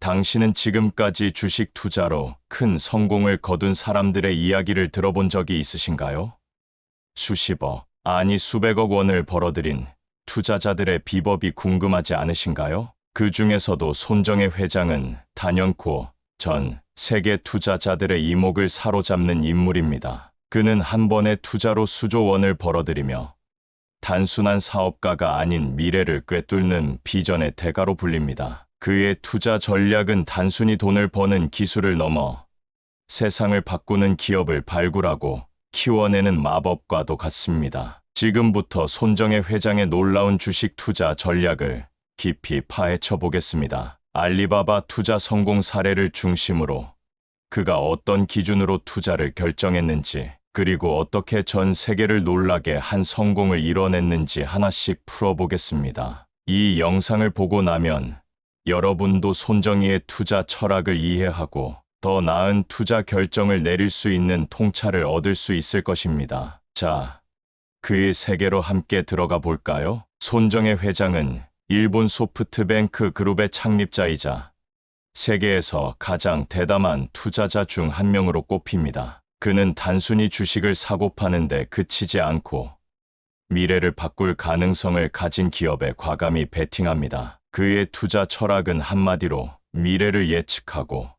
당신은 지금까지 주식 투자로 큰 성공을 거둔 사람들의 이야기를 들어본 적이 있으신가요? 수십억, 아니 수백억 원을 벌어들인 투자자들의 비법이 궁금하지 않으신가요? 그 중에서도 손정혜 회장은 단연코 전 세계 투자자들의 이목을 사로잡는 인물입니다. 그는 한 번의 투자로 수조 원을 벌어들이며 단순한 사업가가 아닌 미래를 꿰뚫는 비전의 대가로 불립니다. 그의 투자 전략은 단순히 돈을 버는 기술을 넘어 세상을 바꾸는 기업을 발굴하고 키워내는 마법과도 같습니다. 지금부터 손정혜 회장의 놀라운 주식 투자 전략을 깊이 파헤쳐 보겠습니다. 알리바바 투자 성공 사례를 중심으로 그가 어떤 기준으로 투자를 결정했는지, 그리고 어떻게 전 세계를 놀라게 한 성공을 이뤄냈는지 하나씩 풀어보겠습니다. 이 영상을 보고 나면 여러분도 손정희의 투자 철학을 이해하고 더 나은 투자 결정을 내릴 수 있는 통찰을 얻을 수 있을 것입니다. 자, 그의 세계로 함께 들어가 볼까요? 손정혜 회장은 일본 소프트뱅크 그룹의 창립자이자 세계에서 가장 대담한 투자자 중 한 명으로 꼽힙니다. 그는 단순히 주식을 사고 파는데 그치지 않고 미래를 바꿀 가능성을 가진 기업에 과감히 베팅합니다. 그의 투자 철학은 한마디로 미래를 예측하고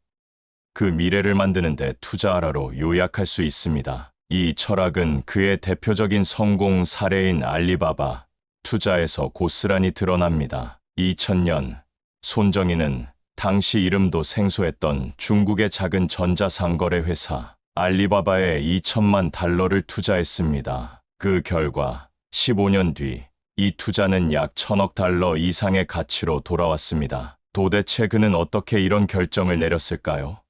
그 미래를 만드는데 투자하라로 요약할 수 있습니다. 이 철학은 그의 대표적인 성공 사례인 알리바바 투자에서 고스란히 드러납니다. 2000년 손정희는 당시 이름도 생소했던 중국의 작은 전자상거래 회사 알리바바에 2천만 달러를 투자했습니다. 그 결과 15년 뒤 이 투자는 약 1000억 달러 이상의 가치로 돌아왔습니다. 도대체 그는 어떻게 이런 결정을 내렸을까요?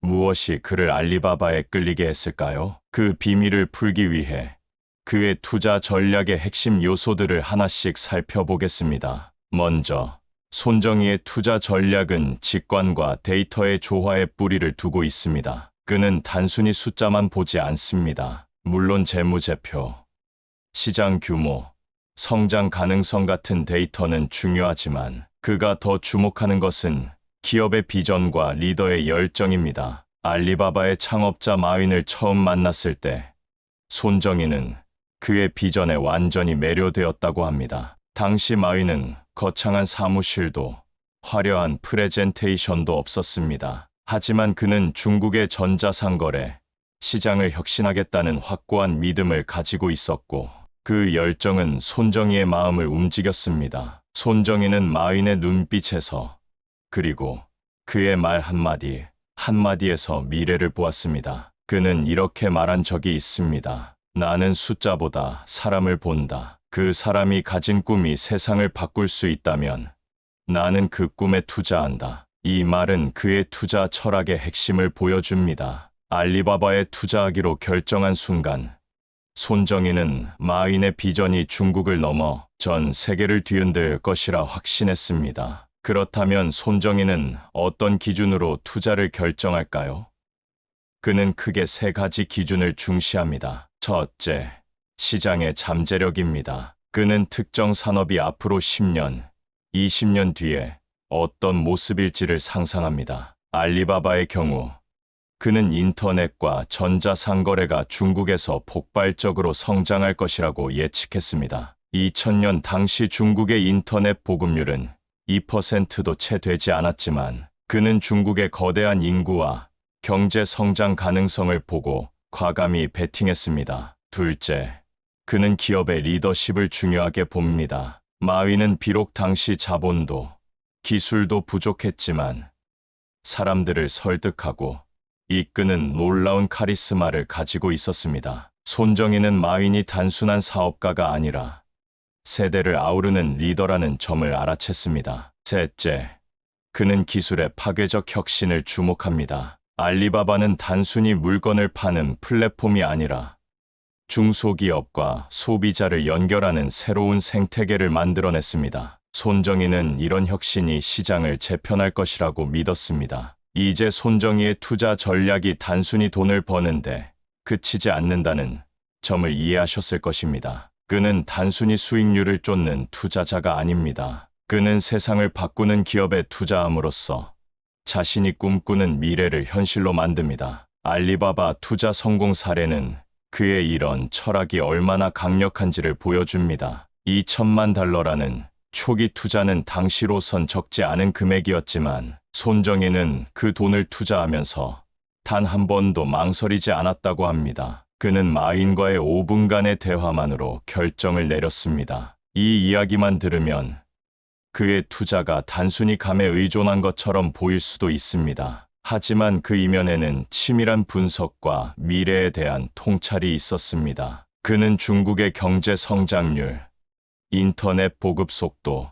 무엇이 그를 알리바바에 끌리게 했을까요? 그 비밀을 풀기 위해 그의 투자 전략의 핵심 요소들을 하나씩 살펴보겠습니다. 먼저 손정희의 투자 전략은 직관과 데이터의 조화에 뿌리를 두고 있습니다. 그는 단순히 숫자만 보지 않습니다. 물론 재무제표, 시장 규모, 성장 가능성 같은 데이터는 중요하지만 그가 더 주목하는 것은 기업의 비전과 리더의 열정입니다. 알리바바의 창업자 마윈을 처음 만났을 때 손정희는 그의 비전에 완전히 매료되었다고 합니다. 당시 마윈은 거창한 사무실도 화려한 프레젠테이션도 없었습니다. 하지만 그는 중국의 전자상거래 시장을 혁신하겠다는 확고한 믿음을 가지고 있었고 그 열정은 손정희의 마음을 움직였습니다. 손정희는 마윈의 눈빛에서 그리고 그의 말 한마디 한마디에서 미래를 보았습니다. 그는 이렇게 말한 적이 있습니다. 나는 숫자보다 사람을 본다. 그 사람이 가진 꿈이 세상을 바꿀 수 있다면 나는 그 꿈에 투자한다. 이 말은 그의 투자 철학의 핵심을 보여줍니다. 알리바바에 투자하기로 결정한 순간 손정희는 마윈의 비전이 중국을 넘어 전 세계를 뒤흔들 것이라 확신했습니다. 그렇다면 손정희는 어떤 기준으로 투자를 결정할까요? 그는 크게 세 가지 기준을 중시합니다. 첫째, 시장의 잠재력입니다. 그는 특정 산업이 앞으로 10년, 20년 뒤에 어떤 모습일지를 상상합니다. 알리바바의 경우 그는 인터넷과 전자상거래가 중국에서 폭발적으로 성장할 것이라고 예측했습니다. 2000년 당시 중국의 인터넷 보급률은 2%도 채 되지 않았지만 그는 중국의 거대한 인구와 경제 성장 가능성을 보고 과감히 베팅했습니다. 둘째, 그는 기업의 리더십을 중요하게 봅니다. 마윈은 비록 당시 자본도 기술도 부족했지만 사람들을 설득하고 이끄는 놀라운 카리스마를 가지고 있었습니다. 손정희는 마윈이 단순한 사업가가 아니라 세대를 아우르는 리더라는 점을 알아챘습니다. 셋째, 그는 기술의 파괴적 혁신을 주목합니다. 알리바바는 단순히 물건을 파는 플랫폼이 아니라 중소기업과 소비자를 연결하는 새로운 생태계를 만들어냈습니다. 손정희는 이런 혁신이 시장을 재편할 것이라고 믿었습니다. 이제 손정희의 투자 전략이 단순히 돈을 버는데 그치지 않는다는 점을 이해하셨을 것입니다. 그는 단순히 수익률을 쫓는 투자자가 아닙니다. 그는 세상을 바꾸는 기업에 투자함으로써 자신이 꿈꾸는 미래를 현실로 만듭니다. 알리바바 투자 성공 사례는 그의 이런 철학이 얼마나 강력한지를 보여줍니다. $2,000만 초기 투자는 당시로선 적지 않은 금액이었지만 손정희는 그 돈을 투자하면서 단 한 번도 망설이지 않았다고 합니다. 그는 마윈과의 5분간의 대화만으로 결정을 내렸습니다. 이 이야기만 들으면 그의 투자가 단순히 감에 의존한 것처럼 보일 수도 있습니다. 하지만 그 이면에는 치밀한 분석과 미래에 대한 통찰이 있었습니다. 그는 중국의 경제 성장률, 인터넷 보급 속도,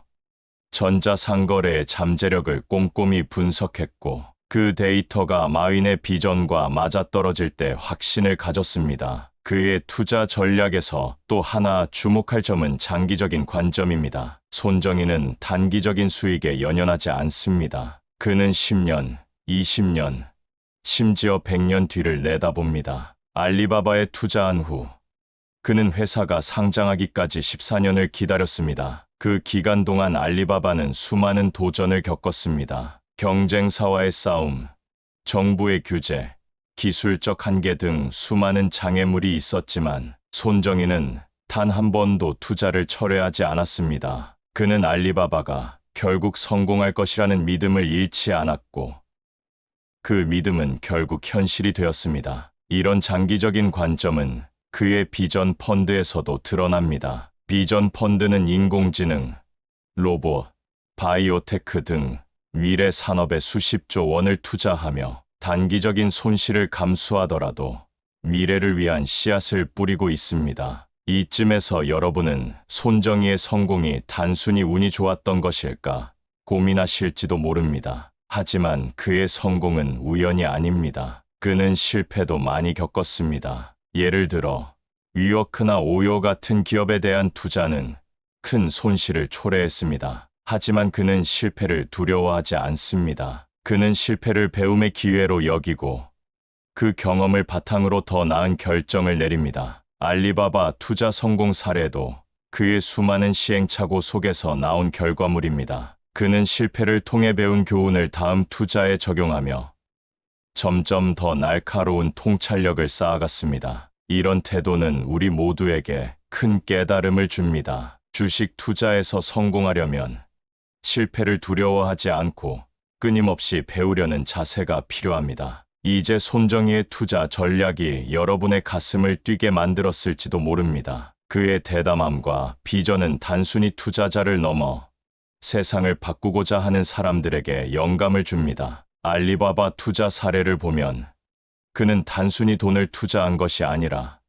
전자상거래의 잠재력을 꼼꼼히 분석했고 그 데이터가 마윈의 비전과 맞아떨어질 때 확신을 가졌습니다. 그의 투자 전략에서 또 하나 주목할 점은 장기적인 관점입니다. 손정희는 단기적인 수익에 연연하지 않습니다. 그는 10년, 20년, 심지어 100년 뒤를 내다봅니다. 알리바바에 투자한 후 그는 회사가 상장하기까지 14년을 기다렸습니다. 그 기간 동안 알리바바는 수많은 도전을 겪었습니다. 경쟁사와의 싸움, 정부의 규제, 기술적 한계 등 수많은 장애물이 있었지만 손정희는 단 한 번도 투자를 철회하지 않았습니다. 그는 알리바바가 결국 성공할 것이라는 믿음을 잃지 않았고 그 믿음은 결국 현실이 되었습니다. 이런 장기적인 관점은 그의 비전 펀드에서도 드러납니다. 비전 펀드는 인공지능, 로봇, 바이오테크 등 미래 산업에 수십조 원을 투자하며 단기적인 손실을 감수하더라도 미래를 위한 씨앗을 뿌리고 있습니다. 이쯤에서 여러분은 손정희의 성공이 단순히 운이 좋았던 것일까 고민하실지도 모릅니다. 하지만 그의 성공은 우연이 아닙니다. 그는 실패도 많이 겪었습니다. 예를 들어 위워크나 오요 같은 기업에 대한 투자는 큰 손실을 초래했습니다. 하지만 그는 실패를 두려워하지 않습니다. 그는 실패를 배움의 기회로 여기고 그 경험을 바탕으로 더 나은 결정을 내립니다. 알리바바 투자 성공 사례도 그의 수많은 시행착오 속에서 나온 결과물입니다. 그는 실패를 통해 배운 교훈을 다음 투자에 적용하며 점점 더 날카로운 통찰력을 쌓아갔습니다. 이런 태도는 우리 모두에게 큰 깨달음을 줍니다. 주식 투자에서 성공하려면 실패를 두려워하지 않고 끊임없이 배우려는 자세가 필요합니다. 이제 손정희의 투자 전략이 여러분의 가슴을 뛰게 만들었을지도 모릅니다. 그의 대담함과 비전은 단순히 투자자를 넘어 세상을 바꾸고자 하는 사람들에게 영감을 줍니다. 알리바바 투자 사례를 보면 그는 단순히 돈을 투자한 것이 아니라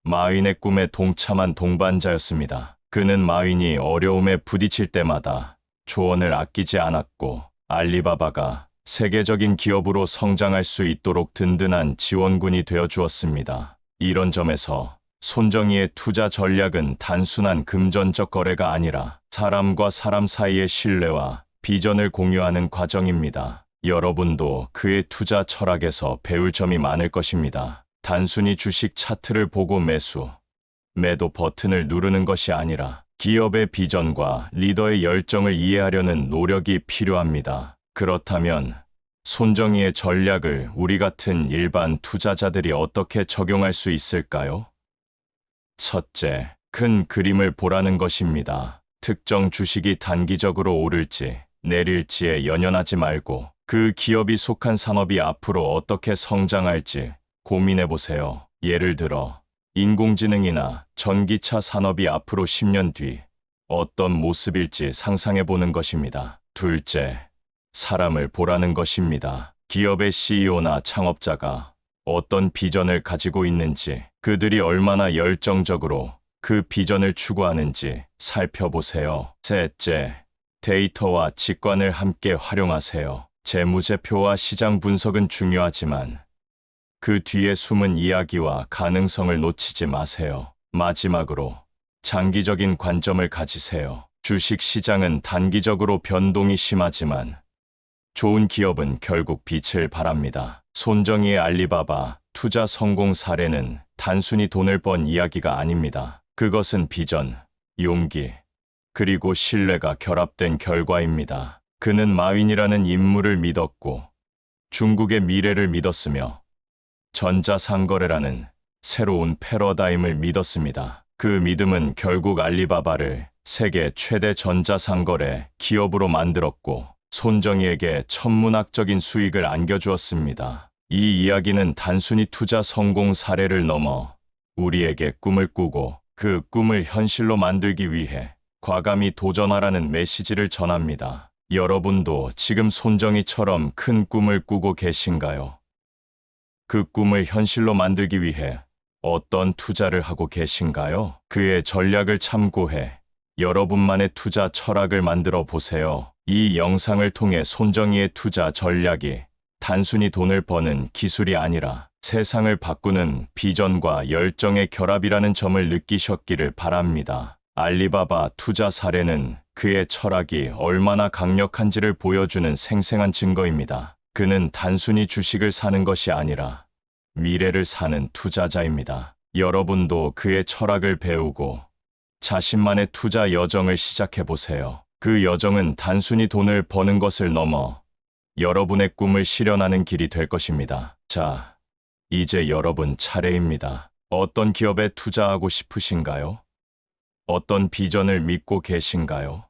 마윈의 꿈에 동참한 동반자였습니다. 그는 마윈이 어려움에 부딪힐 때마다 조언을 아끼지 않았고 알리바바가 세계적인 기업으로 성장할 수 있도록 든든한 지원군이 되어 주었습니다. 이런 점에서 손정희의 투자 전략은 단순한 금전적 거래가 아니라 사람과 사람 사이의 신뢰와 비전을 공유하는 과정입니다. 여러분도 그의 투자 철학에서 배울 점이 많을 것입니다. 단순히 주식 차트를 보고 매도 버튼을 누르는 것이 아니라 기업의 비전과 리더의 열정을 이해하려는 노력이 필요합니다. 그렇다면 손정희의 전략을 우리 같은 일반 투자자들이 어떻게 적용할 수 있을까요? 첫째, 큰 그림을 보라는 것입니다. 특정 주식이 단기적으로 오를지 내릴지에 연연하지 말고 그 기업이 속한 산업이 앞으로 어떻게 성장할지 고민해 보세요. 예를 들어 인공지능이나 전기차 산업이 앞으로 10년 뒤 어떤 모습일지 상상해 보는 것입니다. 둘째, 사람을 보라는 것입니다. 기업의 CEO나 창업자가 어떤 비전을 가지고 있는지, 그들이 얼마나 열정적으로 그 비전을 추구하는지 살펴보세요. 셋째, 데이터와 직관을 함께 활용하세요. 재무제표와 시장 분석은 중요하지만 그 뒤에 숨은 이야기와 가능성을 놓치지 마세요. 마지막으로 장기적인 관점을 가지세요. 주식 시장은 단기적으로 변동이 심하지만 좋은 기업은 결국 빛을 발합니다. 손정희의 알리바바 투자 성공 사례는 단순히 돈을 번 이야기가 아닙니다. 그것은 비전, 용기, 그리고 신뢰가 결합된 결과입니다. 그는 마윈이라는 인물을 믿었고 중국의 미래를 믿었으며 전자상거래라는 새로운 패러다임을 믿었습니다. 그 믿음은 결국 알리바바를 세계 최대 전자상거래 기업으로 만들었고 손정희에게 천문학적인 수익을 안겨주었습니다. 이 이야기는 단순히 투자 성공 사례를 넘어 우리에게 꿈을 꾸고 그 꿈을 현실로 만들기 위해 과감히 도전하라는 메시지를 전합니다. 여러분도 지금 손정희처럼 큰 꿈을 꾸고 계신가요? 그 꿈을 현실로 만들기 위해 어떤 투자를 하고 계신가요? 그의 전략을 참고해 여러분만의 투자 철학을 만들어 보세요. 이 영상을 통해 손정희의 투자 전략이 단순히 돈을 버는 기술이 아니라 세상을 바꾸는 비전과 열정의 결합이라는 점을 느끼셨기를 바랍니다. 알리바바 투자 사례는 그의 철학이 얼마나 강력한지를 보여주는 생생한 증거입니다. 그는 단순히 주식을 사는 것이 아니라 미래를 사는 투자자입니다. 여러분도 그의 철학을 배우고 자신만의 투자 여정을 시작해 보세요. 그 여정은 단순히 돈을 버는 것을 넘어 여러분의 꿈을 실현하는 길이 될 것입니다. 자, 이제 여러분 차례입니다. 어떤 기업에 투자하고 싶으신가요? 어떤 비전을 믿고 계신가요?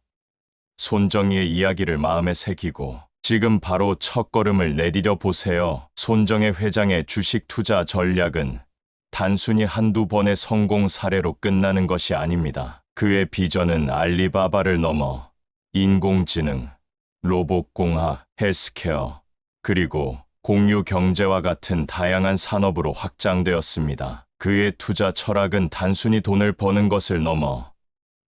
손정희의 이야기를 마음에 새기고 지금 바로 첫걸음을 내디뎌 보세요. 손정혜 회장의 주식 투자 전략은 단순히 한두 번의 성공 사례로 끝나는 것이 아닙니다. 그의 비전은 알리바바를 넘어 인공지능, 로봇공학, 헬스케어, 그리고 공유 경제와 같은 다양한 산업으로 확장되었습니다. 그의 투자 철학은 단순히 돈을 버는 것을 넘어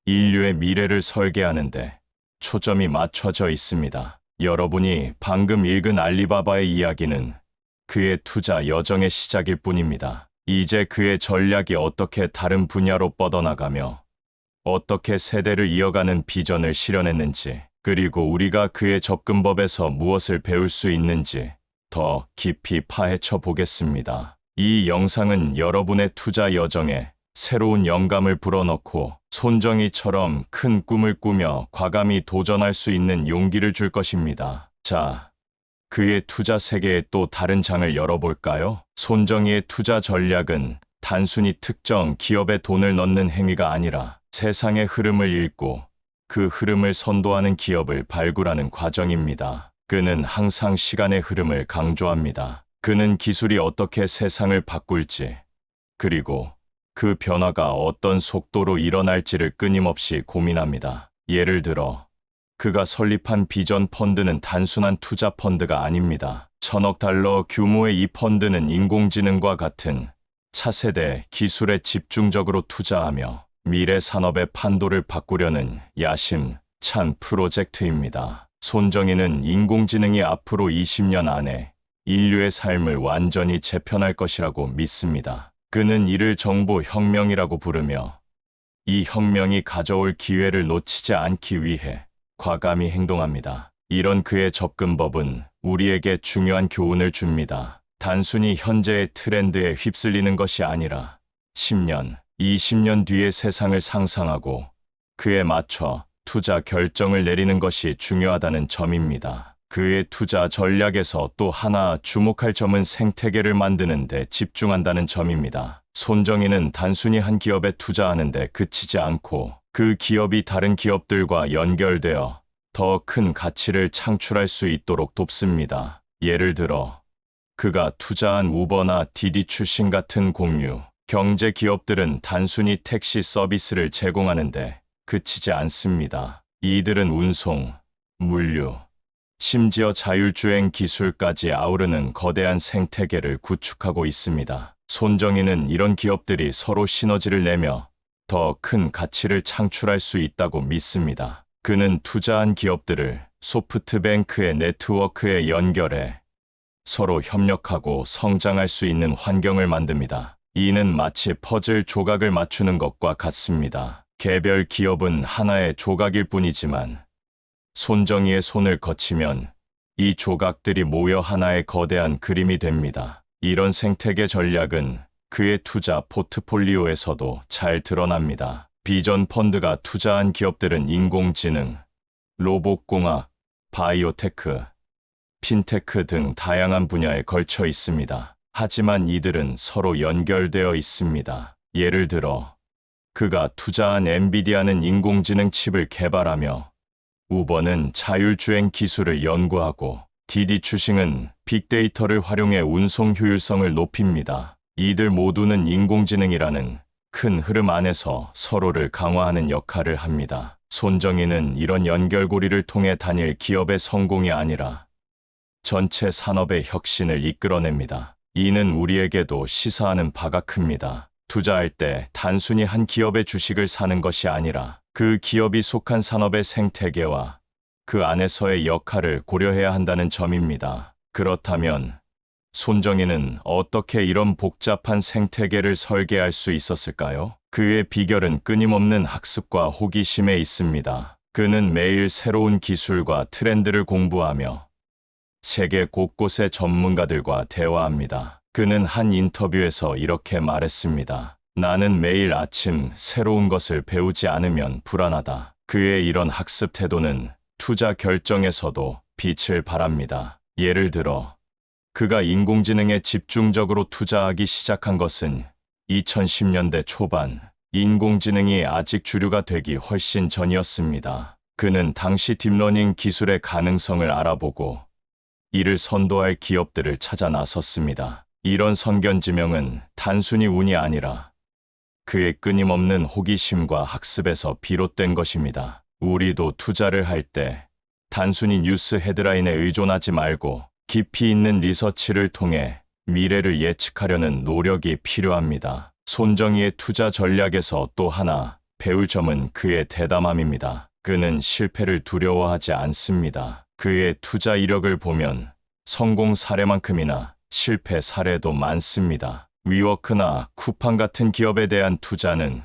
인류의 미래를 설계하는 데 초점이 맞춰져 있습니다. 여러분이 방금 읽은 알리바바의 이야기는 그의 투자 여정의 시작일 뿐입니다. 이제 그의 전략이 어떻게 다른 분야로 뻗어나가며 어떻게 세대를 이어가는 비전을 실현했는지, 그리고 우리가 그의 접근법에서 무엇을 배울 수 있는지 더 깊이 파헤쳐 보겠습니다. 이 영상은 여러분의 투자 여정에 새로운 영감을 불어넣고 손정희처럼 큰 꿈을 꾸며 과감히 도전할 수 있는 용기를 줄 것입니다. 자, 그의 투자 세계의 또 다른 장을 열어볼까요? 손정희의 투자 전략은 단순히 특정 기업에 돈을 넣는 행위가 아니라 세상의 흐름을 읽고 그 흐름을 선도하는 기업을 발굴하는 과정입니다. 그는 항상 시간의 흐름을 강조합니다. 그는 기술이 어떻게 세상을 바꿀지, 그리고 그 변화가 어떤 속도로 일어날지를 끊임없이 고민합니다. 예를 들어, 그가 설립한 비전 펀드는 단순한 투자 펀드가 아닙니다. 1,000억 달러 규모의 이 펀드는 인공지능과 같은 차세대 기술에 집중적으로 투자하며 미래 산업의 판도를 바꾸려는 야심찬 프로젝트입니다. 손정희는 인공지능이 앞으로 20년 안에 인류의 삶을 완전히 재편할 것이라고 믿습니다. 그는 이를 정보혁명이라고 부르며 이 혁명이 가져올 기회를 놓치지 않기 위해 과감히 행동합니다. 이런 그의 접근법은 우리에게 중요한 교훈을 줍니다. 단순히 현재의 트렌드에 휩쓸리는 것이 아니라 10년, 20년 뒤의 세상을 상상하고 그에 맞춰 투자 결정을 내리는 것이 중요하다는 점입니다. 그의 투자 전략에서 또 하나 주목할 점은 생태계를 만드는 데 집중한다는 점입니다. 손정희는 단순히 한 기업에 투자하는 데 그치지 않고 그 기업이 다른 기업들과 연결되어 더 큰 가치를 창출할 수 있도록 돕습니다. 예를 들어, 그가 투자한 우버나 디디 출신 같은 공유 경제 기업들은 단순히 택시 서비스를 제공하는데 그치지 않습니다. 이들은 운송, 물류, 심지어 자율주행 기술까지 아우르는 거대한 생태계를 구축하고 있습니다. 손정희는 이런 기업들이 서로 시너지를 내며 더 큰 가치를 창출할 수 있다고 믿습니다. 그는 투자한 기업들을 소프트뱅크의 네트워크에 연결해 서로 협력하고 성장할 수 있는 환경을 만듭니다. 이는 마치 퍼즐 조각을 맞추는 것과 같습니다. 개별 기업은 하나의 조각일 뿐이지만 손정희의 손을 거치면 이 조각들이 모여 하나의 거대한 그림이 됩니다. 이런 생태계 전략은 그의 투자 포트폴리오에서도 잘 드러납니다. 비전 펀드가 투자한 기업들은 인공지능, 로봇공학, 바이오테크, 핀테크 등 다양한 분야에 걸쳐 있습니다. 하지만 이들은 서로 연결되어 있습니다. 예를 들어, 그가 투자한 엔비디아는 인공지능 칩을 개발하며 우버는 자율주행 기술을 연구하고 디디추싱은 빅데이터를 활용해 운송 효율성을 높입니다. 이들 모두는 인공지능이라는 큰 흐름 안에서 서로를 강화하는 역할을 합니다. 손정희는 이런 연결고리를 통해 단일 기업의 성공이 아니라 전체 산업의 혁신을 이끌어냅니다. 이는 우리에게도 시사하는 바가 큽니다. 투자할 때 단순히 한 기업의 주식을 사는 것이 아니라 그 기업이 속한 산업의 생태계와 그 안에서의 역할을 고려해야 한다는 점입니다. 그렇다면 손정희는 어떻게 이런 복잡한 생태계를 설계할 수 있었을까요? 그의 비결은 끊임없는 학습과 호기심에 있습니다. 그는 매일 새로운 기술과 트렌드를 공부하며 세계 곳곳의 전문가들과 대화합니다. 그는 한 인터뷰에서 이렇게 말했습니다. 나는 매일 아침 새로운 것을 배우지 않으면 불안하다. 그의 이런 학습 태도는 투자 결정에서도 빛을 발합니다. 예를 들어, 그가 인공지능에 집중적으로 투자하기 시작한 것은 2010년대 초반, 인공지능이 아직 주류가 되기 훨씬 전이었습니다. 그는 당시 딥러닝 기술의 가능성을 알아보고 이를 선도할 기업들을 찾아 나섰습니다. 이런 선견지명은 단순히 운이 아니라 그의 끊임없는 호기심과 학습에서 비롯된 것입니다. 우리도 투자를 할 때 단순히 뉴스 헤드라인에 의존하지 말고 깊이 있는 리서치를 통해 미래를 예측하려는 노력이 필요합니다. 손정희의 투자 전략에서 또 하나 배울 점은 그의 대담함입니다. 그는 실패를 두려워하지 않습니다. 그의 투자 이력을 보면 성공 사례만큼이나 실패 사례도 많습니다. 위워크나 쿠팡 같은 기업에 대한 투자는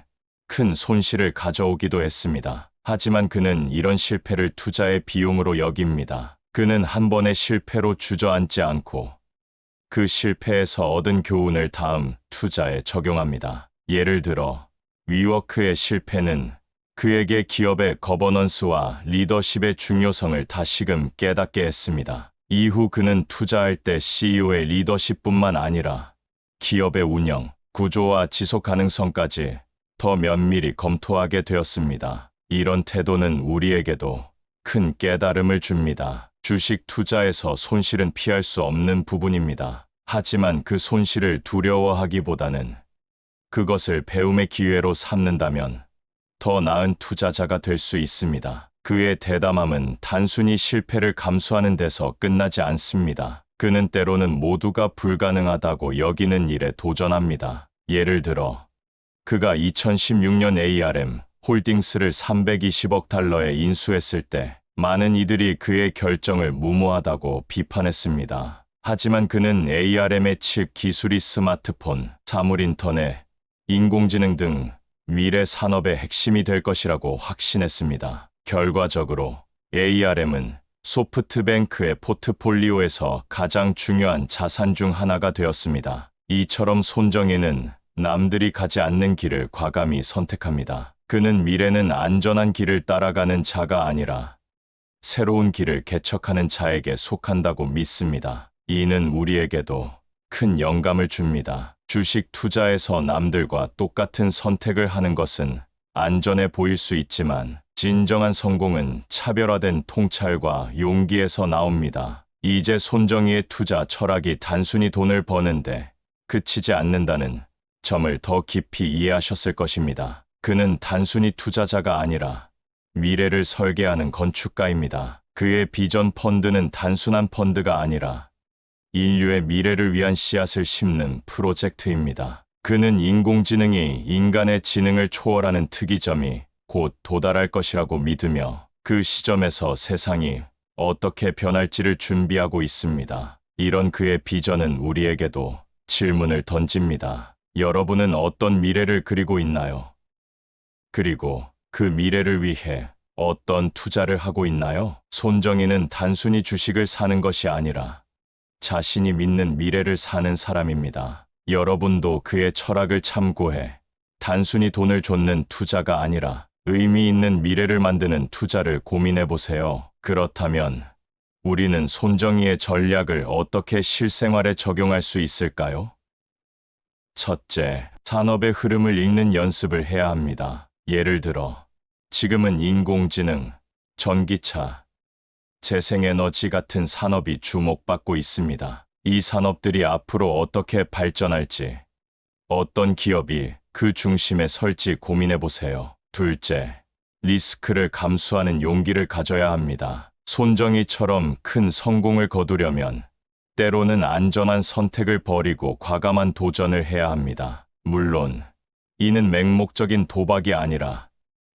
큰 손실을 가져오기도 했습니다. 하지만 그는 이런 실패를 투자의 비용으로 여깁니다. 그는 한 번의 실패로 주저앉지 않고 그 실패에서 얻은 교훈을 다음 투자에 적용합니다. 예를 들어, 위워크의 실패는 그에게 기업의 거버넌스와 리더십의 중요성을 다시금 깨닫게 했습니다. 이후 그는 투자할 때 CEO의 리더십뿐만 아니라 기업의 운영, 구조와 지속 가능성까지 더 면밀히 검토하게 되었습니다. 이런 태도는 우리에게도 큰 깨달음을 줍니다. 주식 투자에서 손실은 피할 수 없는 부분입니다. 하지만 그 손실을 두려워하기보다는 그것을 배움의 기회로 삼는다면 더 나은 투자자가 될 수 있습니다. 그의 대담함은 단순히 실패를 감수하는 데서 끝나지 않습니다. 그는 때로는 모두가 불가능하다고 여기는 일에 도전합니다. 예를 들어, 그가 2016년 ARM 홀딩스를 320억 달러에 인수했을 때 많은 이들이 그의 결정을 무모하다고 비판했습니다. 하지만 그는 ARM의 칩 기술이 스마트폰, 사물인터넷, 인공지능 등 미래 산업의 핵심이 될 것이라고 확신했습니다. 결과적으로 ARM은 소프트뱅크의 포트폴리오에서 가장 중요한 자산 중 하나가 되었습니다. 이처럼 손정희는 남들이 가지 않는 길을 과감히 선택합니다. 그는 미래는 안전한 길을 따라가는 자가 아니라 새로운 길을 개척하는 자에게 속한다고 믿습니다. 이는 우리에게도 큰 영감을 줍니다. 주식 투자에서 남들과 똑같은 선택을 하는 것은 안전해 보일 수 있지만 진정한 성공은 차별화된 통찰과 용기에서 나옵니다. 이제 손정희의 투자 철학이 단순히 돈을 버는데 그치지 않는다는 점을 더 깊이 이해하셨을 것입니다. 그는 단순히 투자자가 아니라 미래를 설계하는 건축가입니다. 그의 비전 펀드는 단순한 펀드가 아니라 인류의 미래를 위한 씨앗을 심는 프로젝트입니다. 그는 인공지능이 인간의 지능을 초월하는 특이점이 곧 도달할 것이라고 믿으며 그 시점에서 세상이 어떻게 변할지를 준비하고 있습니다. 이런 그의 비전은 우리에게도 질문을 던집니다. 여러분은 어떤 미래를 그리고 있나요? 그리고 그 미래를 위해 어떤 투자를 하고 있나요? 손정희는 단순히 주식을 사는 것이 아니라 자신이 믿는 미래를 사는 사람입니다. 여러분도 그의 철학을 참고해 단순히 돈을 쫓는 투자가 아니라 의미 있는 미래를 만드는 투자를 고민해 보세요. 그렇다면 우리는 손정희의 전략을 어떻게 실생활에 적용할 수 있을까요? 첫째, 산업의 흐름을 읽는 연습을 해야 합니다. 예를 들어, 지금은 인공지능, 전기차, 재생에너지 같은 산업이 주목받고 있습니다. 이 산업들이 앞으로 어떻게 발전할지, 어떤 기업이 그 중심에 설지 고민해 보세요. 둘째, 리스크를 감수하는 용기를 가져야 합니다. 손정희처럼 큰 성공을 거두려면 때로는 안전한 선택을 버리고 과감한 도전을 해야 합니다. 물론 이는 맹목적인 도박이 아니라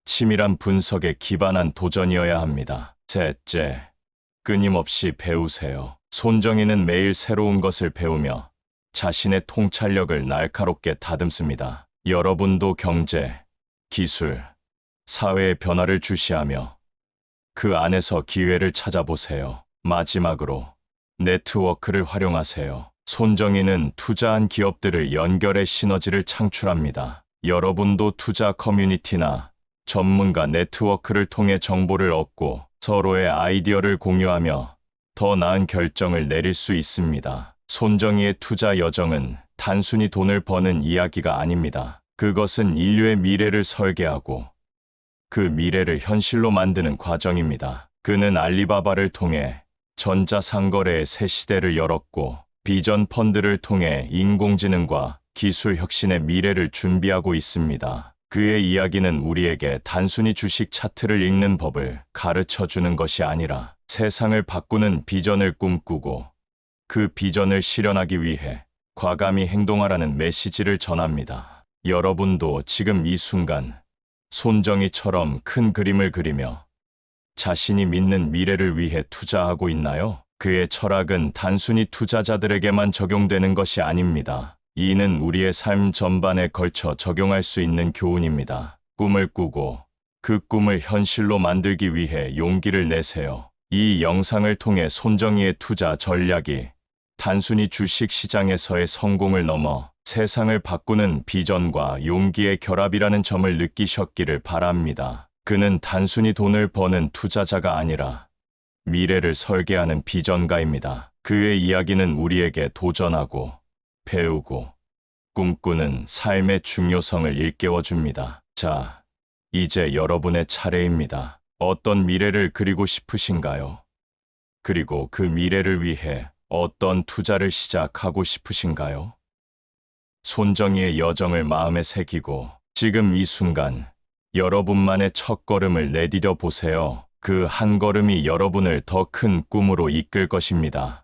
치밀한 분석에 기반한 도전이어야 합니다. 셋째, 끊임없이 배우세요. 손정희는 매일 새로운 것을 배우며 자신의 통찰력을 날카롭게 다듬습니다. 여러분도 경제, 기술, 사회의 변화를 주시하며 그 안에서 기회를 찾아보세요. 마지막으로 네트워크를 활용하세요. 손정희는 투자한 기업들을 연결해 시너지를 창출합니다. 여러분도 투자 커뮤니티나 전문가 네트워크를 통해 정보를 얻고 서로의 아이디어를 공유하며 더 나은 결정을 내릴 수 있습니다. 손정희의 투자 여정은 단순히 돈을 버는 이야기가 아닙니다. 그것은 인류의 미래를 설계하고 그 미래를 현실로 만드는 과정입니다. 그는 알리바바를 통해 전자상거래의 새 시대를 열었고 비전 펀드를 통해 인공지능과 기술 혁신의 미래를 준비하고 있습니다. 그의 이야기는 우리에게 단순히 주식 차트를 읽는 법을 가르쳐 주는 것이 아니라 세상을 바꾸는 비전을 꿈꾸고 그 비전을 실현하기 위해 과감히 행동하라는 메시지를 전합니다. 여러분도 지금 이 순간 손정희처럼 큰 그림을 그리며 자신이 믿는 미래를 위해 투자하고 있나요? 그의 철학은 단순히 투자자들에게만 적용되는 것이 아닙니다. 이는 우리의 삶 전반에 걸쳐 적용할 수 있는 교훈입니다. 꿈을 꾸고 그 꿈을 현실로 만들기 위해 용기를 내세요. 이 영상을 통해 손정희의 투자 전략이 단순히 주식 시장에서의 성공을 넘어 세상을 바꾸는 비전과 용기의 결합이라는 점을 느끼셨기를 바랍니다. 그는 단순히 돈을 버는 투자자가 아니라 미래를 설계하는 비전가입니다. 그의 이야기는 우리에게 도전하고 배우고 꿈꾸는 삶의 중요성을 일깨워줍니다. 자, 이제 여러분의 차례입니다. 어떤 미래를 그리고 싶으신가요? 그리고 그 미래를 위해 어떤 투자를 시작하고 싶으신가요? 손정희의 여정을 마음에 새기고 지금 이 순간 여러분만의 첫걸음을 내디뎌 보세요. 그 한 걸음이 여러분을 더 큰 꿈으로 이끌 것입니다.